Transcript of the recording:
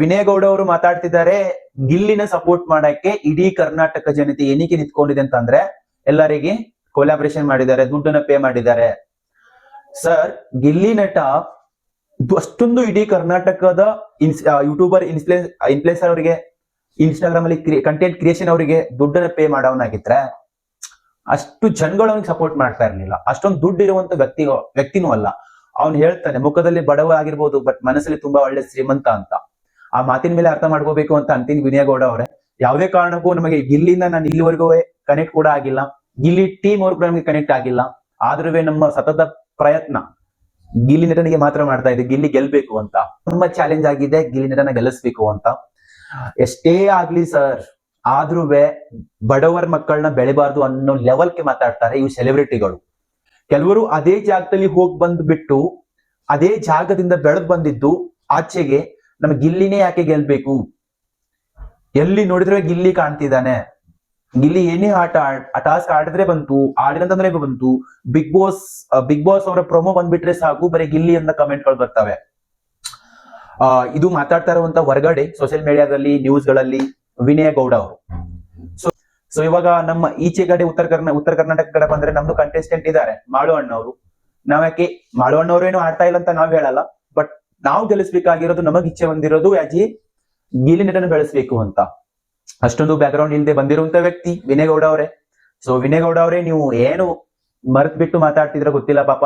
ವಿನಯ್ ಗೌಡ ಅವರು ಮಾತಾಡ್ತಿದ್ದಾರೆ, ಗಿಲ್ಲಿನ ಸಪೋರ್ಟ್ ಮಾಡಕ್ಕೆ ಇಡೀ ಕರ್ನಾಟಕ ಜನತೆ ಏನಕ್ಕೆ ನಿಂತ್ಕೊಂಡಿದೆ ಅಂತಂದ್ರೆ ಎಲ್ಲರಿಗೆ ಕೊಲಾಬ್ರೇಷನ್ ಮಾಡಿದ್ದಾರೆ, ದುಡ್ಡನ್ನ ಪೇ ಮಾಡಿದ್ದಾರೆ. ಸರ್, ಗಿಲ್ಲಿ ನಟ ಅಷ್ಟೊಂದು ಇಡೀ ಕರ್ನಾಟಕದ ಯೂಟ್ಯೂಬರ್ ಇನ್ಫ್ಲುಯೆನ್ಸರ್ ಅವರಿಗೆ, ಇನ್ಸ್ಟಾಗ್ರಾಮ್ ಅಲ್ಲಿ ಕಂಟೆಂಟ್ ಕ್ರಿಯೇಷನ್ ಅವರಿಗೆ ದುಡ್ಡನ್ನ ಪೇ ಮಾಡೋನಾಗಿದ್ರೆ ಅಷ್ಟು ಜನಗಳು ಅವನಿಗೆ ಸಪೋರ್ಟ್ ಮಾಡ್ತಾ ಇರ್ಲಿಲ್ಲ. ಅಷ್ಟೊಂದು ದುಡ್ಡು ಇರುವಂತ ವ್ಯಕ್ತಿನೂ ಅಲ್ಲ. ಅವ್ನು ಹೇಳ್ತಾನೆ ಮುಖದಲ್ಲಿ ಬಡವ ಆಗಿರ್ಬೋದು, ಬಟ್ ಮನಸ್ಸಲ್ಲಿ ತುಂಬಾ ಒಳ್ಳೆ ಶ್ರೀಮಂತ ಅಂತ. ಆ ಮಾತಿನ ಮೇಲೆ ಅರ್ಥ ಮಾಡ್ಕೋಬೇಕು ಅಂತ ಅಂತೀನಿ ವಿನಯ್ ಗೌಡ ಅವರೇ. ಯಾವುದೇ ಕಾರಣಕ್ಕೂ ನಮಗೆ ಗಿಲ್ಲಿಂದ ನಾನು ಇಲ್ಲಿವರೆಗೂ ಕನೆಕ್ಟ್ ಕೂಡ ಆಗಿಲ್ಲ, ಗಿಲ್ಲಿ ಟೀಮ್ ಅವ್ರಿಗೂ ನಮಗೆ ಕನೆಕ್ಟ್ ಆಗಿಲ್ಲ. ಆದ್ರೂ ನಮ್ಮ ಸತತ ಪ್ರಯತ್ನ ಗಿಲ್ಲಿ ನಟನಿಗೆ ಮಾತ್ರ ಮಾಡ್ತಾ ಇದೆ, ಗಿಲ್ಲಿ ಗೆಲ್ಬೇಕು ಅಂತ. ತುಂಬಾ ಚಾಲೆಂಜ್ ಆಗಿದೆ ಗಿಲ್ಲಿ ನಟನ ಗೆಲ್ಲಿಸ್ಬೇಕು ಅಂತ. ಎಷ್ಟೇ ಆಗ್ಲಿ ಸರ್, ಆದ್ರೂ ಬಡವರ ಮಕ್ಕಳನ್ನ ಬೆಳೆಬಾರ್ದು ಅನ್ನೋ ಲೆವೆಲ್ಗೆ ಮಾತಾಡ್ತಾರೆ ಇವು ಸೆಲೆಬ್ರಿಟಿಗಳು. ಕೆಲವರು ಅದೇ ಜಾಗದಲ್ಲಿ ಹೋಗಿ ಬಂದ್ಬಿಟ್ಟು ಅದೇ ಜಾಗದಿಂದ ಬೆಳೆದ್ ಬಂದಿದ್ದು ಆಚೆಗೆ ನಮ್ಗೆ ಗಿಲ್ಲಿನೇ ಯಾಕೆ ಗೆಲ್ಬೇಕು, ಎಲ್ಲಿ ನೋಡಿದ್ರೆ ಗಿಲ್ಲಿ ಕಾಣ್ತಿದ್ದಾನೆ, ಗಿಲ್ಲಿ ಏನೇ ಟಾಸ್ಕ್ ಆಡಿದ್ರೆ ಬಂತು, ಆಡಿದಂತಂದ್ರೆ ಬಂತು, ಬಿಗ್ ಬಾಸ್ ಅವರ ಪ್ರೊಮೋ ಬಂದ್ಬಿಟ್ರೆ ಸಾಕು, ಬರೀ ಗಿಲ್ಲಿ ಅಂತ ಕಮೆಂಟ್ ಗಳು ಬರ್ತವೆ. ಇದು ಮಾತಾಡ್ತಾ ಇರುವಂತ ಹೊರಗಡೆ ಸೋಷಿಯಲ್ ಮೀಡಿಯಾದಲ್ಲಿ, ನ್ಯೂಸ್ ಗಳಲ್ಲಿ ವಿನಯ್ ಗೌಡ ಅವರು. ಸೊ ಇವಾಗ ನಮ್ಮ ಈಚೆ ಕಡೆ ಉತ್ತರ ಕರ್ನಾಟಕ ಕಡೆ ಬಂದ್ರೆ ನಮ್ದು ಕಂಟೆಸ್ಟೆಂಟ್ ಇದ್ದಾರೆ ಮಾಳು ಅಣ್ಣವರು. ನಾವ್ಯಾಕೆ ಮಾಳು ಅಣ್ಣವ್ರು ಏನು ಆಡ್ತಾ ಇಲ್ಲ ಅಂತ ನಾವ್ ಹೇಳಲ್ಲ, ಬಟ್ ನಾವು ಗೆಲ್ಲಿಸ್ಬೇಕಾಗಿರೋದು, ನಮಗ್ ಇಚ್ಛೆ ಬಂದಿರೋದು ಯಾಜಿ ಗಿಲ್ಲಿ ನಟನ ಬೆಳೆಸ್ಬೇಕು ಅಂತ. ಅಷ್ಟೊಂದು ಬ್ಯಾಕ್ ಗ್ರೌಂಡ್ ಇಲ್ಲದೆ ಬಂದಿರುವಂತ ವ್ಯಕ್ತಿ ವಿನಯ್ ಗೌಡ ಅವರೇ. ಸೊ ವಿನಯ್ ಗೌಡ ಅವರೇ, ನೀವು ಏನು ಮರೆತ್ ಬಿಟ್ಟು ಮಾತಾಡ್ತಿದ್ರ ಗೊತ್ತಿಲ್ಲ ಪಾಪ.